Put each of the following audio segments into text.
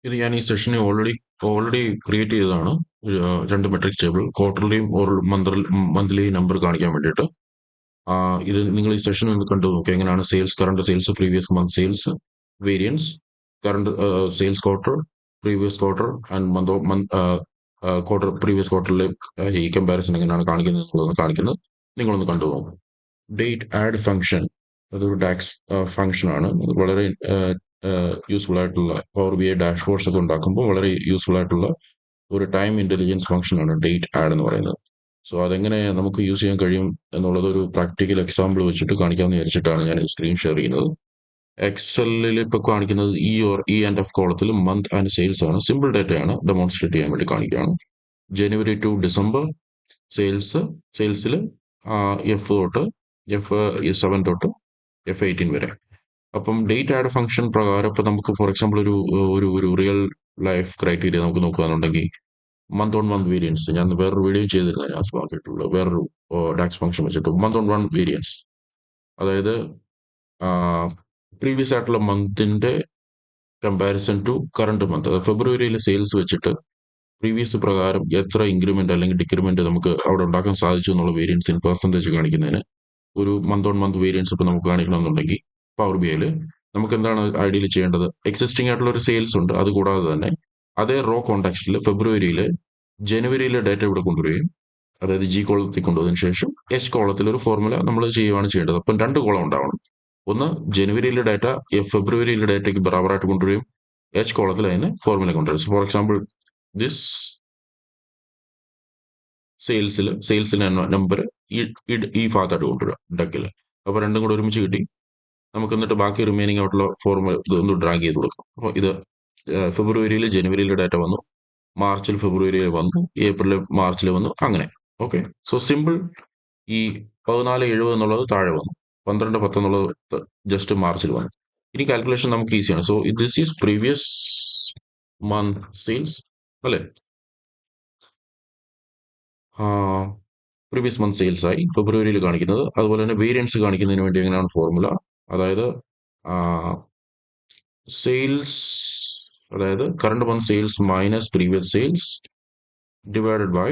ഇത് ഞാൻ ഈ സെഷനെ ഓൾറെഡി ക്രിയേറ്റ് ചെയ്തതാണ്. രണ്ട് മെട്രിക് ടേബിൾ ക്വാർട്ടർലിയും മന്ത്ലി നമ്പർ കാണിക്കാൻ വേണ്ടിയിട്ട്. ഇത് നിങ്ങൾ ഈ സെഷൻ ഒന്ന് കണ്ടു നോക്കുക, എങ്ങനെയാണ് sales, current sales, previous month sales, variance, current sales quarter, previous quarter and month quarter, previous ക്വാർട്ടറിലെ ഈ കമ്പാരിസൺ എങ്ങനെയാണ് കാണിക്കുന്നത് എന്നുള്ളതൊന്ന് കാണിക്കുന്നത്. നിങ്ങളൊന്ന് കണ്ടു നോക്കും. ഡേറ്റ് ആഡ് ഫംഗ്ഷൻ, അതൊരു ഡാക്സ് ഫംഗ്ഷൻ ആണ്. അത് വളരെ യൂസ്ഫുൾ ആയിട്ടുള്ള പവർ ബി ഐ ഡാഷ്ബോർഡ്സ് ഒക്കെ ഉണ്ടാക്കുമ്പോൾ വളരെ യൂസ്ഫുൾ ആയിട്ടുള്ള ഒരു ടൈം ഇന്റലിജൻസ് ഫംഗ്ഷൻ ആണ് ഡേറ്റ് ആഡ് എന്ന് പറയുന്നത്. സോ അതെങ്ങനെ നമുക്ക് യൂസ് ചെയ്യാൻ കഴിയും എന്നുള്ളത് ഒരു പ്രാക്ടിക്കൽ എക്സാമ്പിൾ വെച്ചിട്ട് കാണിക്കാമെന്ന് വിചാരിച്ചിട്ടാണ് ഞാൻ സ്ക്രീൻ ഷെയർ ചെയ്യുന്നത്. എക്സലിൽ ഇപ്പോൾ കാണിക്കുന്നത് ഈ ആൻഡ് എഫ് കോളത്തിൽ മന്ത് ആൻഡ് സെയിൽസ് ആണ്. സിമ്പിൾ ഡേറ്റയാണ്, ഡെമോൺസ്ട്രേറ്റ് ചെയ്യാൻ വേണ്ടി കാണിക്കുകയാണ്. ജനുവരി ടു ഡിസംബർ സെയിൽസിൽ F7 തൊട്ട് F18 വരെ. അപ്പം ഡേറ്റ് ആഡ് ഫംഗ്ഷൻ പ്രകാരം ഇപ്പം നമുക്ക് ഫോർ എക്സാമ്പിൾ ഒരു റിയൽ ലൈഫ് ക്രൈറ്റീരിയ നമുക്ക് നോക്കുകയാണെന്നുണ്ടെങ്കിൽ മന്ത് ഓൺ മന്ത് വേരിയൻസ്, ഞാൻ വേറൊരു വീഡിയോ ചെയ്തിരുന്നത് ഞാൻ ആക്കിയിട്ടുള്ളത് വേറൊരു ഡാക്സ് ഫംഗ്ഷൻ വെച്ചിട്ട് മന്ത് ഓൺ മന്ത് വേരിയൻസ്, അതായത് പ്രീവിയസ് ആയിട്ടുള്ള മന്തിന്റെ കമ്പാരിസൺ ടു കറണ്ട് മന്ത്. ഫെബ്രുവരിയിലെ സെയിൽസ് വെച്ചിട്ട് പ്രീവിയസ് പ്രകാരം എത്ര ഇൻക്രിമെന്റ് അല്ലെങ്കിൽ ഡിക്രിമെന്റ് നമുക്ക് അവിടെ ഉണ്ടാക്കാൻ സാധിച്ചു എന്നുള്ള വേരിയൻസ് ഇൻ പെർസെന്റേജ് കാണിക്കുന്നതിന് ഒരു മന്ത് ഓൺ മന്ത് വേരിയൻസ് ഇപ്പൊ നമുക്ക് കാണിക്കണമെന്നുണ്ടെങ്കിൽ പവർ ബി ഐയിൽ നമുക്ക് എന്താണ് ഐഡിയയിൽ ചെയ്യേണ്ടത്? എക്സിസ്റ്റിംഗ് ആയിട്ടുള്ള ഒരു സെയിൽസ് ഉണ്ട്, അതുകൂടാതെ തന്നെ അതേ റോ കോണ്ടാക്സ്റ്റിൽ ഫെബ്രുവരിയിലെ ജനുവരിയിലെ ഡേറ്റ ഇവിടെ കൊണ്ടുവരികയും, അതായത് ജി കോളത്തിൽ കൊണ്ടുവന്നതിന് ശേഷം എച്ച് കോളത്തിൽ ഒരു ഫോർമുല നമ്മൾ ചെയ്യുകയാണ് ചെയ്യേണ്ടത്. അപ്പം രണ്ട് കോളം ഉണ്ടാവണം. ഒന്ന് ജനുവരിയിലെ ഡാറ്റ ഫെബ്രുവരിയിലെ ഡാറ്റയ്ക്ക് ബറാബറായിട്ട് കൊണ്ടുവരികയും എച്ച് കോളത്തിൽ അതിന് ഫോർമുല കൊണ്ടുവരും. ഫോർ എക്സാമ്പിൾ ദിസ് സെയിൽസിന്റെ നമ്പർ ഈ ഭാഗത്തായിട്ട് കൊണ്ടുവരിക ഡക്കിൽ. അപ്പൊ രണ്ടും കൂടെ ഒരുമിച്ച് കിട്ടി. നമുക്ക് എന്നിട്ട് ബാക്കി റിമൈനിങ് ആയിട്ടുള്ള ഫോർമുല ഒന്ന് ഡ്രാഗ് ചെയ്ത് കൊടുക്കാം. അപ്പോൾ ഇത് ഫെബ്രുവരിയിൽ ജനുവരിയിലെ ഡാറ്റ വന്നു, മാർച്ചിൽ ഫെബ്രുവരിയിൽ വന്നു, ഏപ്രിൽ മാർച്ചിൽ വന്നു, അങ്ങനെ. Okay, so simple. ഈ 1470 എന്നുള്ളത് താഴെ വന്നു, 1210 എന്നുള്ളത് ജസ്റ്റ് മാർച്ചിൽ വന്നു. ഇനി കാൽക്കുലേഷൻ നമുക്ക് ഈസിയാണ്. So this is previous month sales അല്ലേ? പ്രീവിയസ് മന്ത് സെയിൽസ് ആയി ഫെബ്രുവരിയിൽ കാണിക്കുന്നത്. അതുപോലെ തന്നെ വേരിയൻസ് കാണിക്കുന്നതിന് വേണ്ടി എങ്ങനെയാണ് ഫോർമുല? അതായത് സെയിൽസ്, അതായത് current month sales minus previous sales divided by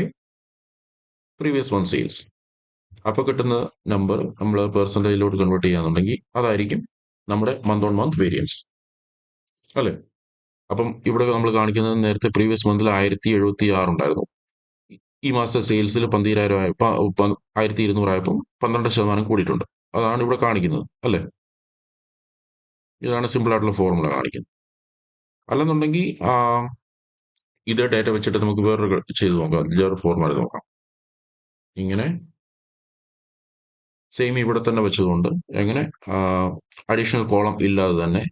previous month sales. അപ്പൊ കിട്ടുന്ന നമ്പർ നമ്മൾ പെർസെന്റേജിലോട്ട് കൺവേർട്ട് ചെയ്യാന്നുണ്ടെങ്കിൽ അതായിരിക്കും നമ്മുടെ മന്ത് ഓൺ മന്ത് വേരിയൻസ് അല്ലേ? അപ്പം ഇവിടെ നമ്മൾ കാണിക്കുന്നത് നേരത്തെ പ്രീവിയസ് മന്തിൽ 1076 ഉണ്ടായിരുന്നു. ഈ മാസത്തെ സെയിൽസിൽ 12,000 ആയപ്പോൾ 1200 ആയപ്പോൾ 12% കൂടിയിട്ടുണ്ട്. അതാണ് ഇവിടെ കാണിക്കുന്നത് അല്ലേ? ഇതാണ് സിമ്പിൾ ആയിട്ടുള്ള ഫോർമുല കാണിക്കുന്നത്. അല്ലെന്നുണ്ടെങ്കിൽ ഇതേ ഡേറ്റ വെച്ചിട്ട് നമുക്ക് വേറൊരു ചെയ്ത് നോക്കാം, വേറൊരു ഫോർമുല നോക്കാം. ഇങ്ങനെ സെയിം ഇവിടെ തന്നെ വെച്ചതുകൊണ്ട് എങ്ങനെ അഡീഷണൽ കോളം ഇല്ലാതെ തന്നെ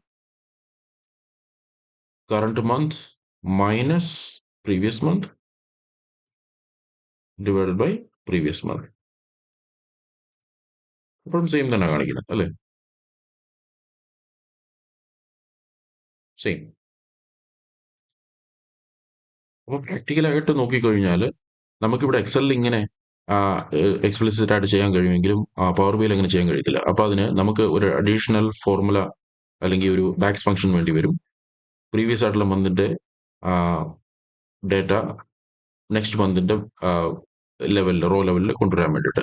current month minus previous month divided by previous month. അപ്പോഴും സെയിം തന്നെ കാണിക്കുന്നത് അല്ലേ? സെയിം. അപ്പോൾ പ്രാക്ടിക്കലായിട്ട് നോക്കിക്കഴിഞ്ഞാൽ നമുക്കിവിടെ എക്സലിൽ ഇങ്ങനെ എക്സ്പ്ലിസിറ്റ് ആയിട്ട് ചെയ്യാൻ കഴിയുമെങ്കിലും പവർ ബിയിൽ അങ്ങനെ ചെയ്യാൻ കഴിയത്തില്ല. അപ്പോൾ അതിന് നമുക്ക് ഒരു അഡീഷണൽ ഫോർമുല അല്ലെങ്കിൽ ഒരു ഡാക്സ് ഫംഗ്ഷൻ വേണ്ടി വരും. പ്രീവിയസ് ആയിട്ടുള്ള മന്തിന്റെ ഡേറ്റ നെക്സ്റ്റ് മന്തിന്റെ ലെവലിൽ റോ ലെവലിൽ കൊണ്ടുവരാൻ വേണ്ടിയിട്ട്.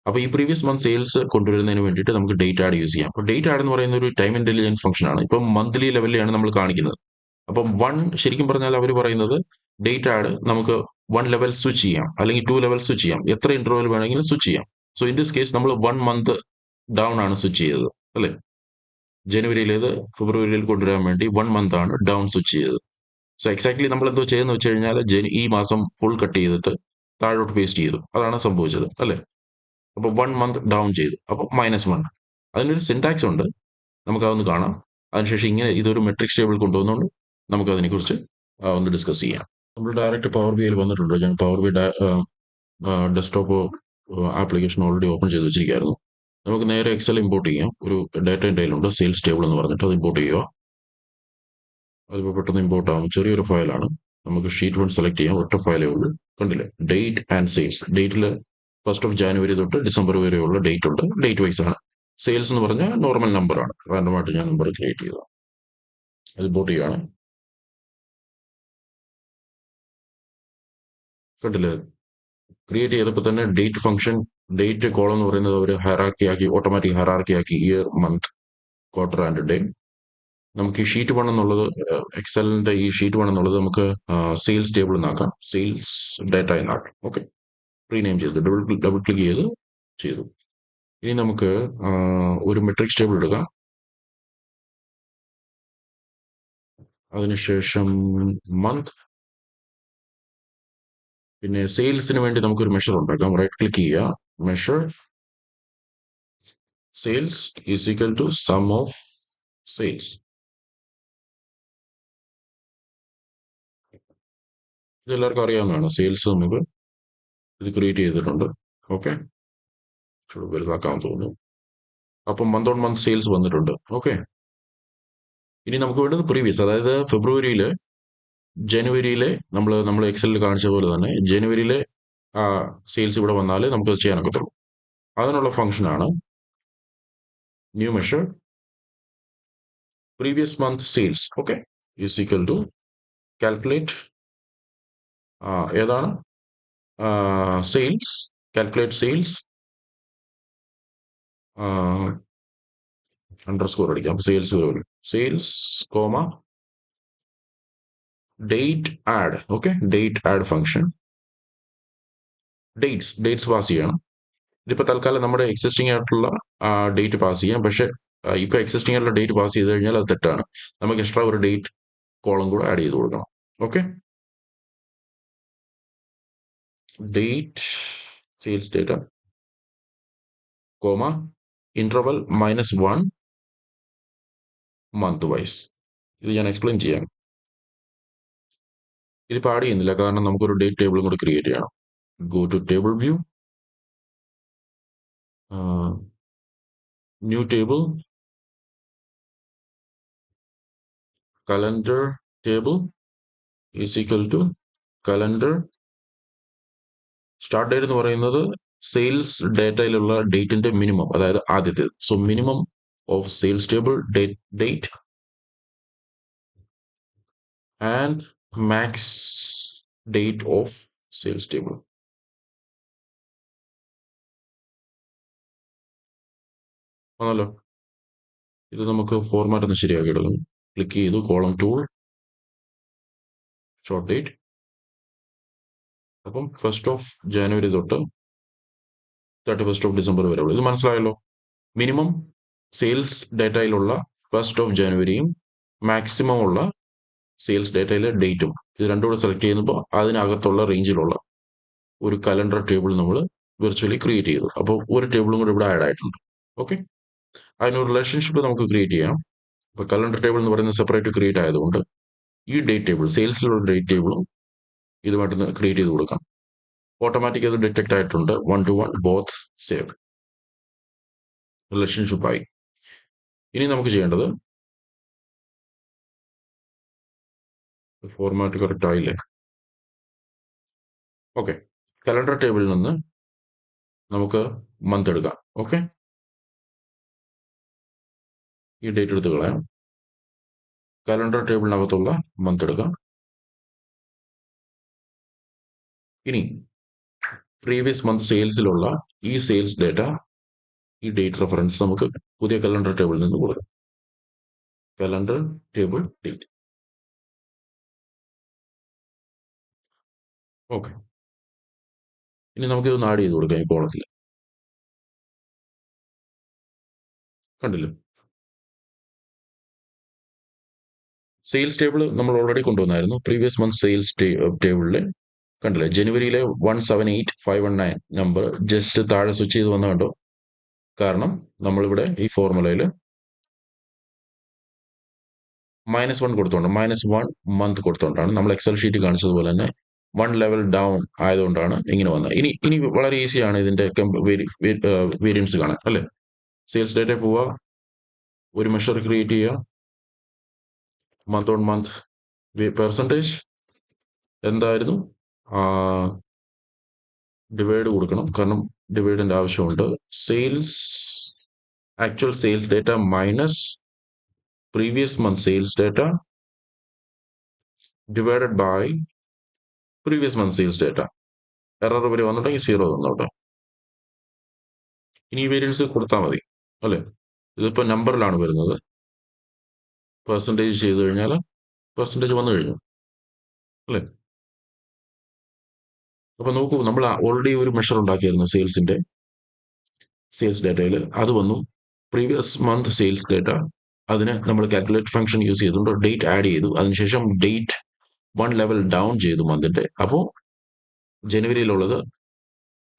അപ്പോൾ ഈ പ്രീവിയസ് മന്ത് സെയിൽസ് കൊണ്ടുവരുന്നതിന് വേണ്ടിയിട്ട് നമുക്ക് ഡേറ്റ് ആഡ് യൂസ് ചെയ്യാം. അപ്പോൾ ഡേറ്റ് ആഡ് എന്ന് പറയുന്ന ഒരു ടൈം ഇന്റലിജൻസ് ഫംഗ്ഷൻ ആണ്. ഇപ്പം മന്ത്ലി ലെവലിലാണ് നമ്മൾ കാണിക്കുന്നത്. അപ്പം ശരിക്കും പറഞ്ഞാൽ അവർ പറയുന്നത് ഡേറ്റ് ആഡ് നമുക്ക് 1 ലെവൽ സ്വിച്ച് ചെയ്യാം, അല്ലെങ്കിൽ 2 ലെവൽ സ്വിച്ച് ചെയ്യാം, എത്ര ഇന്റർവെൽ വേണമെങ്കിലും സ്വിച്ച് ചെയ്യാം. സോ ഇൻ ദിസ് കേസ് നമ്മൾ 1 മന്ത് ഡൗൺ ആണ് സ്വിച്ച് ചെയ്തത് അല്ലേ? ജനുവരിയിലേത് ഫെബ്രുവരിയിൽ കൊണ്ടുവരാൻ വേണ്ടി 1 മന്ത് ആണ് ഡൗൺ സ്വിച്ച് ചെയ്തത്. സോ എക്സാക്ട്ലി നമ്മൾ എന്തോ ചെയ്യുന്ന വെച്ച് കഴിഞ്ഞാൽ ഈ മാസം ഫുൾ കട്ട് ചെയ്തിട്ട് താഴോട്ട് പേസ്റ്റ് ചെയ്തു, അതാണ് സംഭവിച്ചത് അല്ലേ? അപ്പോൾ 1 മന്ത് ഡൗൺ ചെയ്തു, അപ്പോൾ -1. അതിനൊരു സിൻടാക്സ് ഉണ്ട്, നമുക്കതൊന്ന് കാണാം. അതിനുശേഷം ഇങ്ങനെ ഇതൊരു മെട്രിക്സ് ടേബിൾ കൊണ്ടുവന്നുകൊണ്ട് നമുക്ക് അതിനെക്കുറിച്ച് ഒന്ന് ഡിസ്കസ് ചെയ്യാം. നമ്മൾ ഡയറക്റ്റ് പവർ ബിയിൽ വന്നിട്ടുണ്ട്. ഞാൻ power B desktop application already open ചെയ്ത് വെച്ചിരിക്കുകയായിരുന്നു. നമുക്ക് നേരെ എക്സൽ ഇമ്പോർട്ട് ചെയ്യാം. ഒരു ഡാറ്റ കയ്യിലുണ്ട്, സെയിൽസ് ടേബിൾ എന്ന് പറഞ്ഞിട്ട്, അത് ഇമ്പോർട്ട് ചെയ്യുക. അതിപ്പോൾ പെട്ടെന്ന് ഇമ്പോർട്ട് ആവും. ചെറിയൊരു ഫയലാണ്. നമുക്ക് ഷീറ്റ് 1 സെലക്ട് ചെയ്യാം. ഒറ്റ ഫയലേ ഉള്ളൂ. കണ്ടില്ലേ? Date and sales. ഡേറ്റിൽ 1 ജനുവരി തൊട്ട് ഡിസംബർ വരെയുള്ള ഡേറ്റ് ഉണ്ട്. ഡേറ്റ് വൈസ് ആണ്. സെയിൽസ് എന്ന് പറഞ്ഞാൽ നോർമൽ നമ്പറാണ്. റാൻഡമായിട്ട് ഞാൻ നമ്പർ ക്രിയേറ്റ് ചെയ്തതാണ്. അത് ഇമ്പോർട്ട് ചെയ്യുകയാണ്. കണ്ടില്ലേ? ക്രിയേറ്റ് ചെയ്തപ്പോൾ തന്നെ ഡേറ്റ് ഫംഗ്ഷൻ, ഡേറ്റ് കോളം എന്ന് പറയുന്നത് ഒരു ഹയറാർക്കി ആക്കി, ഓട്ടോമാറ്റിക് ഹയറാർക്കി ആക്കി, year, month, quarter and day. നമുക്ക് ഈ ഷീറ്റ് 1 എന്നുള്ളത്, എക്സലിന്റെ ഈ ഷീറ്റ് 1 എന്നുള്ളത് നമുക്ക് സെയിൽസ് ടേബിൾ എന്നാക്കാം, സെയിൽസ് ഡേറ്റ എന്നാക്കാം. ഓക്കെ, റീനെയിം ചെയ്തു, ഡബിൾ ക്ലിക്ക് ചെയ്തു. ഇനി നമുക്ക് ഒരു മെട്രിക്സ് ടേബിൾ എടുക്കാം. അതിനുശേഷം മന്ത്, പിന്നെ സെയിൽസിന് വേണ്ടി നമുക്കൊരു മെഷർ ഉണ്ടാക്കാം. റൈറ്റ് ക്ലിക്ക് ചെയ്യുക, measure, sales is equal to sum of sales. ഇത് എല്ലാവർക്കും അറിയാവുന്നതാണ്. സെയിൽസ് നമുക്ക് ഇത് ക്രിയേറ്റ് ചെയ്തിട്ടുണ്ട്. ഓക്കെ, വലുതാക്കാൻ തോന്നുന്നു. അപ്പം മന്ത് ഓൺ മന്ത് സെയിൽസ് വന്നിട്ടുണ്ട്. ഓക്കെ, ഇനി നമുക്ക് വേണ്ടത് പ്രീവിയസ്, അതായത് ഫെബ്രുവരിയിലെ, ജനുവരിയിലെ, നമ്മൾ എക്സലിൽ കാണിച്ച പോലെ തന്നെ ജനുവരിയിലെ സെയിൽസ് ഇവിടെ വന്നാലേ നമുക്ക് ചെയ്യാൻ ഒക്കത്തുള്ളൂ. അതിനുള്ള ഫംഗ്ഷനാണ് new measure previous month sales. Okay, is equal to calculate, ഏതാണ് സെയിൽസ്, കാൽക്കുലേറ്റ് സെയിൽസ്, അണ്ടർസ്കോർ അടിക്കാം, സെയിൽസ് വരും, sales comma date add. Okay, date add function, dates pass ചെയ്യണം. ഇതിപ്പോ തൽക്കാലം നമ്മുടെ എക്സിസ്റ്റിംഗ് ആയിട്ടുള്ള ഡേറ്റ് പാസ് ചെയ്യാം. പക്ഷെ ഇപ്പൊ എക്സിസ്റ്റിംഗ് ആയിട്ടുള്ള ഡേറ്റ് പാസ് ചെയ്ത് കഴിഞ്ഞാൽ അത് തെറ്റാണ്. നമുക്ക് എക്സ്ട്രാ ഒരു ഡേറ്റ് കോളം കൂടെ ആഡ് ചെയ്ത് കൊടുക്കണം. Okay, date sales data comma interval -1 month wise. ഇത് ഞാൻ എക്സ്പ്ലെയിൻ ചെയ്യാം. ഇതിപ്പോൾ ആഡ് ചെയ്യുന്നില്ല, കാരണം നമുക്കൊരു ഡേറ്റ് ടേബിളും കൂടി ക്രിയേറ്റ് ചെയ്യണം. Go to table view, new table, calendar table is equal to calendar start date എന്ന് പറയുന്നത് സെയിൽസ് ഡേറ്റയിലുള്ള ഡേറ്റിന്റെ മിനിമം, അതായത് ആദ്യത്തേത്. So minimum of sales table date and max date of sales table. ആണല്ലോ, ഇത് നമുക്ക് ഫോർമാറ്റ് ഒന്ന് ശരിയാക്കി എടുക്കണം. ക്ലിക്ക് ചെയ്തു, കോളം ടൂൾ, ഷോർട്ട് ഡേറ്റ്. അപ്പം 1st ജനുവരി തൊട്ട് 31st ഡിസംബർ വരെ. ഇത് മനസ്സിലായല്ലോ? മിനിമം സെയിൽസ് ഡേറ്റയിലുള്ള 1st ജനുവരിയും മാക്സിമം ഉള്ള സെയിൽസ് ഡേറ്റയിലെ ഡേറ്റും, ഇത് രണ്ടും കൂടെ സെലക്ട് ചെയ്യുമ്പോൾ അതിനകത്തുള്ള റേഞ്ചിലുള്ള ഒരു കലണ്ടർ ടേബിൾ നമ്മൾ വിർച്വലി ക്രിയേറ്റ് ചെയ്തു. അപ്പോൾ ഒരു ടേബിളും കൂടെ ഇവിടെ ആഡ് ആയിട്ടുണ്ട്. ഓക്കെ, അതിനൊരു റിലേഷൻഷിപ്പ് നമുക്ക് ക്രിയേറ്റ് ചെയ്യാം. ഇപ്പോൾ കലണ്ടർ ടേബിൾ എന്ന് പറയുന്നത് സെപ്പറേറ്റ് ക്രിയേറ്റ് ആയതുകൊണ്ട് ഈ ഡേറ്റ് ടേബിൾ, സെയിൽസിലുള്ള ഡേറ്റ് ടേബിളും ഇതുമായിട്ടൊന്ന് ക്രിയേറ്റ് ചെയ്ത് കൊടുക്കാം. ഓട്ടോമാറ്റിക് അത് ഡിറ്റക്ട് ആയിട്ടുണ്ട്. 1-to-1 ബോത്ത് സേവ്, റിലേഷൻഷിപ്പ് ആയി. ഇനി നമുക്ക് ചെയ്യേണ്ടത്, ഫോർമാറ്റ് കറക്റ്റ് ആയില്ലേ? ഓക്കെ, കലണ്ടർ ടേബിളിൽ നിന്ന് നമുക്ക് മന്ത് എടുക്കാം. ഓക്കെ, ഈ ഡേറ്റ് എടുത്ത് കളയാം. കലണ്ടർ ടേബിളിനകത്തുള്ള മന്ത് എടുക്കാം. ഇനി പ്രീവിയസ് മന്ത് സെയിൽസിലുള്ള ഈ സെയിൽസ് ഡേറ്റ, ഈ ഡേറ്റ് റെഫറൻസ് നമുക്ക് പുതിയ കലണ്ടർ ടേബിളിൽ നിന്ന് കൊടുക്കാം. Calendar table date. ഓക്കെ, ഇനി നമുക്ക് ഇതൊന്ന് ആഡ് ചെയ്ത് കൊടുക്കാം ഈ കോളത്തിൽ. കണ്ടില്ലേ? സെയിൽസ് ടേബിൾ നമ്മൾ ഓൾറെഡി കൊണ്ടുവന്നായിരുന്നു. പ്രീവിയസ് മന്ത് സെയിൽസ് ടേബിളിൽ കണ്ടില്ലേ, ജനുവരിയിലെ 178,519 നമ്പർ ജസ്റ്റ് താഴെ സ്വിച്ച് ചെയ്ത് വന്ന കണ്ടോ? കാരണം നമ്മളിവിടെ ഈ ഫോർമുലയിൽ -1 കൊടുത്തോണ്ട്, -1 മന്ത് കൊടുത്തോണ്ടാണ്. നമ്മൾ എക്സൽ ഷീറ്റ് കാണിച്ചതുപോലെ തന്നെ 1 ലെവൽ ഡൗൺ ആയതുകൊണ്ടാണ് ഇങ്ങനെ വന്നത്. ഇനി വളരെ ഈസിയാണ് ഇതിന്റെ വേരിയൻസ് കാണാൻ, അല്ലേ? സെയിൽസ് ഡേറ്റ പോവുക, ഒരു മെഷർ ക്രിയേറ്റ് ചെയ്യുക, മന്ത് ഓൺ മന്ത് പെർസെൻറ്റേജ് എന്തായിരുന്നു, ഡിവൈഡ് കൊടുക്കണം, കാരണം ഡിവൈഡിന്റെ ആവശ്യമുണ്ട്. Sales, actual sales data minus previous month sales data divided by previous month sales data. Error വരെ വന്നിട്ടുണ്ടെങ്കിൽ 0 തന്നോട്ടെ. ഇനി ഈ വേരിയൻസ് കൊടുത്താൽ മതി അല്ലേ. ഇതിപ്പോൾ നമ്പറിലാണ് വരുന്നത്. പെർസെൻറ്റേജ് ചെയ്ത് കഴിഞ്ഞാൽ പെർസെൻറ്റേജ് വന്നു കഴിഞ്ഞു അല്ലേ. അപ്പോൾ നോക്കൂ, നമ്മൾ ഓൾറെഡി ഒരു മെഷർ ഉണ്ടാക്കിയായിരുന്നു സെയിൽസ് ഡേറ്റയിൽ. അത് വന്നു. പ്രീവിയസ് മന്ത് സെയിൽസ് ഡേറ്റ, അതിന് നമ്മൾ കാൽക്കുലേറ്റ് ഫംഗ്ഷൻ യൂസ് ചെയ്തുകൊണ്ട് ഡേറ്റ് ആഡ് ചെയ്തു. അതിനുശേഷം ഡേറ്റ് 1 ലെവൽ ഡൗൺ ചെയ്തു മന്തിന്റെ. അപ്പോൾ ജനുവരിയിലുള്ളത്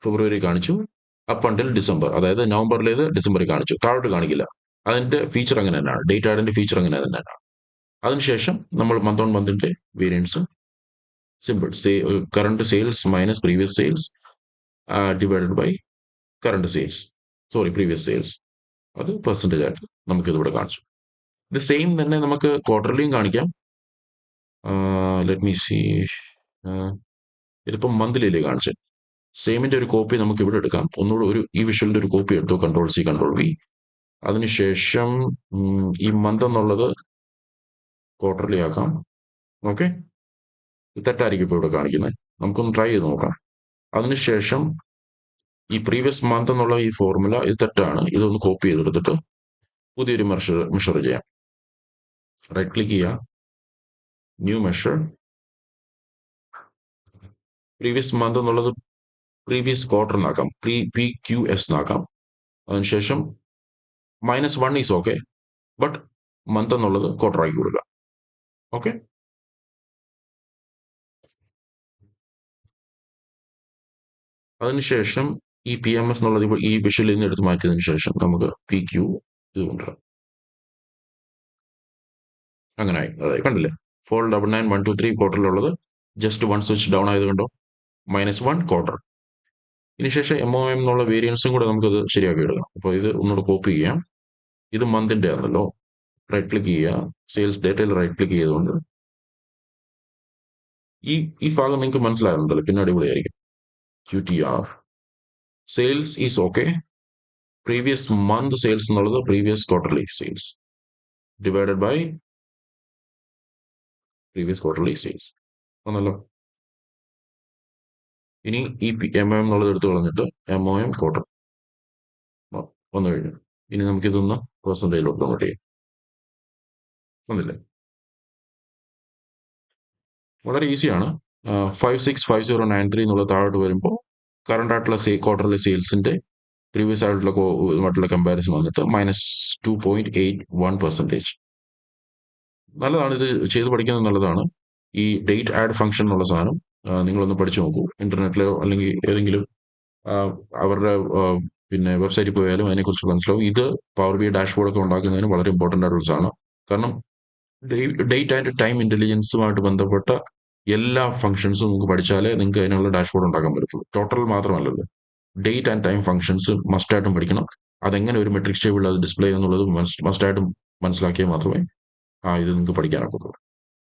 ഫെബ്രുവരി കാണിച്ചു, അപ്പ് അണ്ടിൽ ഡിസംബർ, അതായത് നവംബറിലേത് ഡിസംബറിൽ കാണിച്ചു. താഴോട്ട് കാണിക്കില്ല. അതിന്റെ ഫീച്ചർ അങ്ങനെ തന്നെയാണ്, ഡേറ്റ് ആഡിന്റെ ഫീച്ചർ അങ്ങനെ തന്നെയാണ്. അതിനുശേഷം നമ്മൾ മന്ത് ഓൺ മന്തിന്റെ variance simple, current sales minus previous sales divided by current sales, previous sales, അത് പെർസെൻറ്റേജ് ആയിട്ട് നമുക്കിതിവിടെ കാണിച്ചു. ഇത് സെയിം തന്നെ നമുക്ക് ക്വാർട്ടർലിയും കാണിക്കാം. ലെറ്റ് മീ സീ, ഇതിപ്പം മന്ത്ലിയിലേ കാണിച്ചത്. സെയിമിന്റെ ഒരു കോപ്പി നമുക്ക് ഇവിടെ എടുക്കാം. ഒന്നുകൂടെ ഈ വിഷ്വലിന്റെ ഒരു കോപ്പി എടുത്തു, Ctrl+C Ctrl+V. അതിനുശേഷം ഈ മന്ത് എന്നുള്ളത് ക്വാർട്ടർലി ആക്കാം. ഓക്കെ, തെറ്റായിരിക്കും ഇപ്പോൾ ഇവിടെ കാണിക്കുന്നത്. നമുക്കൊന്ന് ട്രൈ ചെയ്ത് നോക്കാം. അതിനുശേഷം ഈ പ്രീവിയസ് മന്ത് എന്നുള്ള ഈ ഫോർമുല ഇത് തെറ്റാണ്. ഇതൊന്ന് കോപ്പി ചെയ്തെടുത്തിട്ട് പുതിയൊരു മെഷർ ചെയ്യാം. റൈറ്റ് ക്ലിക്ക് ചെയ്യുക, ന്യൂ മെഷർ. പ്രീവിയസ് മന്ത് എന്നുള്ളത് പ്രീവിയസ് ക്വാർട്ടർ എന്നാക്കാം, PQS എന്നാക്കാം. അതിനുശേഷം -1 ഈസ് ഓക്കെ, ബട്ട് മന്ത് എന്നുള്ളത് ക്വാർട്ടർ ആക്കി കൊടുക്കുക. ഓക്കെ, അതിനുശേഷം ഈ PMS എന്നുള്ളത് ഈ വിഷ്വലിൽ നിന്ന് എടുത്ത് മാറ്റിയതിനു ശേഷം നമുക്ക് PQ ഇത് കൊണ്ടുവരാം. അങ്ങനെ ആയി. അതായത് കണ്ടില്ലേ, 499,123 ക്വാർട്ടറിലുള്ളത് ജസ്റ്റ് 1 സ്വിച്ച് ഡൗൺ ആയതുകൊണ്ടോ -1 ക്വാർട്ടർ. ഇതിനുശേഷം MOM എന്നുള്ള വേരിയൻസും കൂടെ നമുക്കത് ശരിയാക്കി എടുക്കണം. അപ്പോൾ ഇത് ഒന്നുകൂടെ കോപ്പി ചെയ്യാം. ഇത് മന്തിന്റെ ആണല്ലോ, റൈറ്റ് ക്ലിക്ക് ചെയ്യുക, സെയിൽസ് ഡേറ്റയിൽ റൈറ്റ് ക്ലിക്ക് ചെയ്തുകൊണ്ട് ഈ ഭാഗം നിങ്ങൾക്ക് മനസ്സിലാകുന്നുണ്ടല്ലോ, പിന്നെ അടിപൊളിയായിരിക്കും. QTR sales is okay, previous month sales എന്നുള്ളത് previous quarterly sales divided by previous quarterly sales ആണല്ലോ. ഇനി ഈ MOM എന്നുള്ളത് എടുത്ത് കളഞ്ഞിട്ട് MOM ക്വാർട്ടർ വന്നു കഴിഞ്ഞു. ഇനി നമുക്കിതൊന്ന് പെർസെൻറ്റേജിലോട്ട് കൺവേർട്ട് ചെയ്യാം. വന്നില്ലേ, വളരെ ഈസിയാണ്. 565093 എന്നുള്ള താഴോട്ട് വരുമ്പോൾ കറണ്ട് ആയിട്ടുള്ള ക്വാർട്ടർലി സെയിൽസിന്റെ പ്രീവിയസ് ആയിട്ടുള്ള കമ്പാരിസൺ വന്നിട്ട് -2.81%. നല്ലതാണ്, ഇത് ചെയ്ത് പഠിക്കുന്നത് നല്ലതാണ്. ഈ ഡേറ്റ് ആഡ് ഫംഗ്ഷൻ എന്നുള്ള സാധനം നിങ്ങളൊന്ന് പഠിച്ചു നോക്കൂ. ഇന്റർനെറ്റിലോ അല്ലെങ്കിൽ ഏതെങ്കിലും അവരുടെ പിന്നെ വെബ്സൈറ്റിൽ പോയാലും അതിനെക്കുറിച്ച് മനസ്സിലാവും. ഇത് പവർ BI ഡാഷ്ബോർഡ് ഒക്കെ ഉണ്ടാക്കുന്നതിന് വളരെ ഇമ്പോർട്ടൻ്റ് ആയിട്ടുള്ള സാധനം. കാരണം ഡേറ്റ് ആൻഡ് ടൈം ഇന്റലിജൻസുമായിട്ട് ബന്ധപ്പെട്ട എല്ലാ ഫംഗ്ഷൻസും നിങ്ങൾക്ക് പഠിച്ചാലേ നിങ്ങൾക്ക് അതിനുള്ള ഡാഷ്ബോർഡ് ഉണ്ടാക്കാൻ പറ്റത്തുള്ളൂ. ടോട്ടൽ മാത്രമല്ലല്ലോ, ഡേറ്റ് ആൻഡ് ടൈം ഫംഗ്ഷൻസ് മസ്റ്റായിട്ടും പഠിക്കണം. അതെങ്ങനെ ഒരു മെട്രിക്സ് ടേബിളിൽ അത് ഡിസ്പ്ലേ എന്നുള്ളത് മസ്റ്റായിട്ടും മനസ്സിലാക്കിയാൽ മാത്രമേ ഇത് നിങ്ങൾക്ക് പഠിക്കാനൊക്കുള്ളൂ.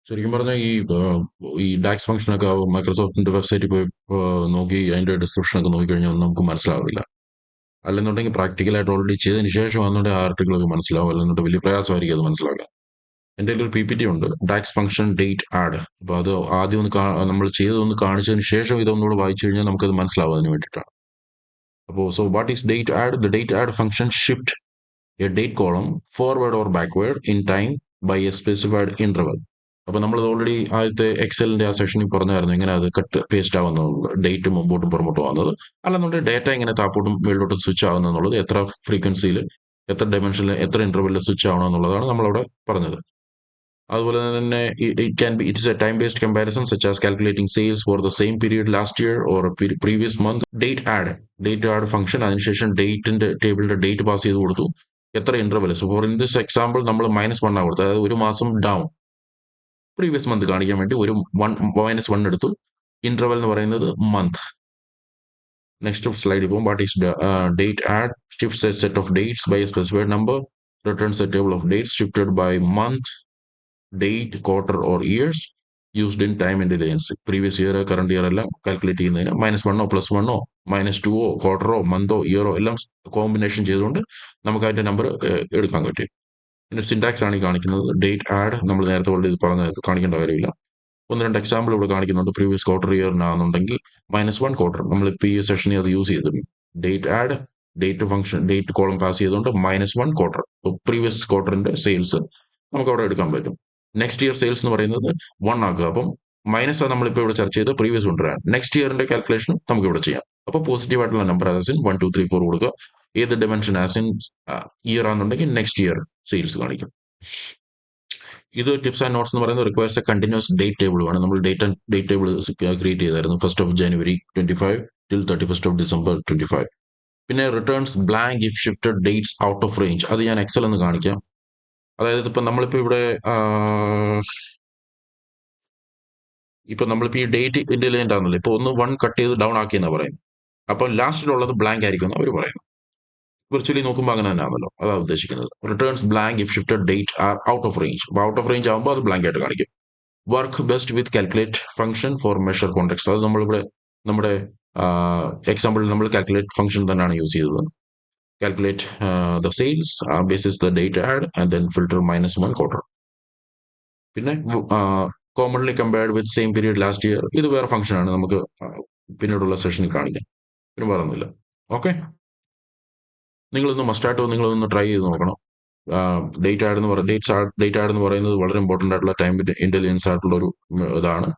ശരിക്കും പറഞ്ഞാൽ ഈ ഡാക്സ് ഫംഗ്ഷനൊക്കെ മൈക്രോസോഫ്റ്റിന്റെ വെബ്സൈറ്റിൽ പോയി നോക്കി അതിന്റെ ഡിസ്ക്രിപ്ഷനൊക്കെ നോക്കിക്കഴിഞ്ഞാൽ ഒന്നും നമുക്ക് മനസ്സിലാവില്ല. അല്ലെന്നുണ്ടെങ്കിൽ പ്രാക്ടിക്കലായിട്ട് ഓൾറെഡി ചെയ്തതിന് ശേഷം വന്നിട്ട് ആർട്ടിക്കിളൊക്കെ മനസ്സിലാവും. അല്ലെന്നുണ്ടെങ്കിൽ വലിയ പ്രയാസമായിരിക്കും അത് മനസ്സിലാക്കാൻ. എൻ്റെ ഒരു PPT ഉണ്ട്, ഡാക്സ് ഫംഗ്ഷൻ ഡേറ്റ് ആഡ്. അപ്പോൾ അത് ആദ്യം നമ്മൾ ചെയ്തതൊന്ന് കാണിച്ചതിന് ശേഷം ഇതൊന്നുകൂടെ വായിച്ചു കഴിഞ്ഞാൽ നമുക്കത് മനസ്സിലാവും. അതിന് വേണ്ടിയിട്ടാണ്. അപ്പോൾ what is date add? The date add function shift a date column forward or backward in time by a specified interval. അപ്പോൾ നമ്മൾ ഓൾറെഡി ആദ്യത്തെ എക്സലിന്റെ ആ സെഷനിൽ പറഞ്ഞായിരുന്നു എങ്ങനെ അത് കട്ട് പേസ്റ്റ് ആവുന്നത്, ഡേറ്റ് മുമ്പോട്ടും പുറമോട്ടും ആവുന്നത്. അല്ലെന്നുണ്ടെങ്കിൽ ഡേറ്റ എങ്ങനെ താപ്പോട്ടും മേളിലോട്ടും സ്വിച്ച് ആവുന്നത്, എത്ര ഫ്രീക്വൻസിയിൽ, എത്ര ഡയമെൻഷനിൽ, എത്ര ഇന്റർവെല്ലിൽ സ്വിച്ച് ആവണം എന്നുള്ളതാണ് നമ്മളവിടെ പറഞ്ഞത്. അതുപോലെ തന്നെ it's a time based comparison such as calculating sales for the same period last year or previous month. Date add function, അതിനുശേഷം ഡേറ്റിന്റെ ടേബിളിന്റെ ഡേറ്റ് പാസ് ചെയ്ത് കൊടുത്തു, എത്ര interval. So for in this example നമ്മൾ -1 കൊടുത്തു, അതായത് ഒരു മാസം ഡൗൺ, പ്രീവിയസ് മന്ത് കാണിക്കാൻ വേണ്ടി ഒരു -1 എടുത്തു. ഇന്റർവെൽ എന്ന് പറയുന്നത് മന്ത്. നെക്സ്റ്റ് സ്ലൈഡിൽ പോകും. What is date add? Shifts a set of dates by a specified number, returns a table of dates shifted by month, date, quarter or years used in time intelligence. Previous year, current year എല്ലാം calculate ചെയ്യുന്നതിന് -1 +1 -2 ക്വാർട്ടറോ മന്തോ ഇയറോ എല്ലാം combination ചെയ്തുകൊണ്ട് നമുക്ക് അതിന്റെ number എടുക്കാൻ പറ്റും. പിന്നെ syntax ആണ് ഈ കാണിക്കുന്നത്. ഡേറ്റ് ആഡ് നമ്മൾ നേരത്തെ ഓൾറെഡി പറഞ്ഞ കാണിക്കേണ്ട കാര്യമില്ല. ഒന്ന് രണ്ട് എക്സാമ്പിൾ ഇവിടെ കാണിക്കുന്നുണ്ട്. പ്രീവിയസ് ക്വാർട്ടർ ഇയറിനാണെന്നുണ്ടെങ്കിൽ -1 ക്വാർട്ടർ നമ്മളിപ്പോൾ ഈ സെഷനിൽ അത് യൂസ് ചെയ്തിരുന്നു. Date add, date function, date column pass ചെയ്തുകൊണ്ട് -1 ക്വാർട്ടർ പ്രീവിയസ് ക്വാർട്ടറിന്റെ സെയിൽസ് നമുക്ക് അവിടെ എടുക്കാൻ പറ്റും. നെക്സ്റ്റ് ഇയർ സെയിൽസ് എന്ന് പറയുന്നത് 1 ആക്കുക. അപ്പം മൈനസ് നമ്മളിപ്പോൾ ഇവിടെ ചർച്ച ചെയ്ത് പ്രീവിയസ് കൊണ്ടുവരാൻ നെക്സ്റ്റ് ഇയറിന്റെ കാൽക്കുലേഷനും നമുക്ക് ഇവിടെ ചെയ്യാം. അപ്പോൾ പോസിറ്റീവ് ആയിട്ടുള്ള നമ്പർ ആസിൻ 1 2 3 4 കൊടുക്കുക. ഏത് ഡിമെൻഷൻ ആസിൻ ഇയർ ആണെന്നുണ്ടെങ്കിൽ നെക്സ്റ്റ് ഇയർ സെയിൽസ് കാണിക്കും. ഇത് ടിപ്സ് ആൻഡ് നോട്ട്സ് എന്ന് പറയുന്നത് requires A continuous date table ആണ്. നമ്മൾ ഡേറ്റ് ടേബിൾ ക്രിയേറ്റ് ചെയ്തായിരുന്നു 1 January 25 till 31 December 25. പിന്നെ returns blank if shifted dates out of range. അത് ഞാൻ എക്സൽ എന്ന് കാണിക്കാം. അതായത് ഇപ്പം നമ്മളിപ്പോൾ ഇവിടെ നമ്മളിപ്പോൾ ഈ ഡേറ്റ് ഇന്റലിജന്റ് ആണല്ലോ. ഇപ്പോൾ 1 കട്ട് ചെയ്ത് ഡൗൺ ആക്കിയെന്നാണ് പറയുന്നത്. അപ്പോൾ ലാസ്റ്റിലുള്ളത് ബ്ലാങ്ക് ആയിരിക്കും അവർ പറയുന്നത്. വിർച്വലി നോക്കുമ്പോൾ അങ്ങനെ തന്നെ ആണല്ലോ, അതാണ് ഉദ്ദേശിക്കുന്നത്. Returns blank if shifted date are out of range. അപ്പോൾ ഔട്ട് ഓഫ് റേഞ്ച് ആകുമ്പോൾ അത് ബ്ലാങ്ക് ആയിട്ട് കാണിക്കും. Work best with calculate function for measure context. അത് നമ്മളിവിടെ നമ്മുടെ എക്സാമ്പിളിൽ നമ്മൾ കാൽക്കുലേറ്റ് ഫംഗ്ഷൻ തന്നെയാണ് യൂസ് ചെയ്തത്. Calculate the sales basis the date add and then filter -1 quarter. പിന്നെ commonly compared with same period last year. ഇത് വേറെ ഫംഗ്ഷൻ ആണ്, നമുക്ക് പിന്നീടുള്ള സെഷനിൽ കാണിക്കാം. പിന്നെ വേറെ ഒന്നുമില്ല. ഓക്കെ, നിങ്ങളൊന്ന് ട്രൈ ചെയ്ത് നോക്കണം. ഡേറ്റ് ആഡ് എന്ന് പറയുന്നത് വളരെ ഇമ്പോർട്ടൻ്റ് ആയിട്ടുള്ള ടൈം ഇന്റലിജൻസ് ആയിട്ടുള്ള ഒരു ഇതാണ്.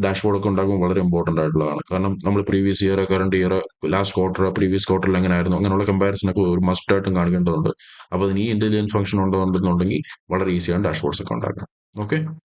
ഡാഷ്ബോർഡ് ഒക്കെ ഉണ്ടാകുമ്പോൾ വളരെ ഇമ്പോർട്ടൻ്റ് ആയിട്ടുള്ളതാണ്. കാരണം നമ്മൾ previous year, current year, last quarter, previous ക്വാർട്ടറിൽ എങ്ങനെയായിരുന്നു, അങ്ങനെയുള്ള കമ്പാരിസൺ ഒക്കെ ഒരു മസ്റ്റ് ആയിട്ടും കാണിക്കേണ്ടതുണ്ട്. അപ്പോൾ അതിന് ഈ ഇന്റലിജൻസ് ഫംഗ്ഷൻ ഉണ്ടെന്നുണ്ടെങ്കിൽ വളരെ ഈസിയാണ് ഡാഷ്ബോർഡ്സ് ഒക്കെ ഉണ്ടാക്കാൻ. ഓക്കെ.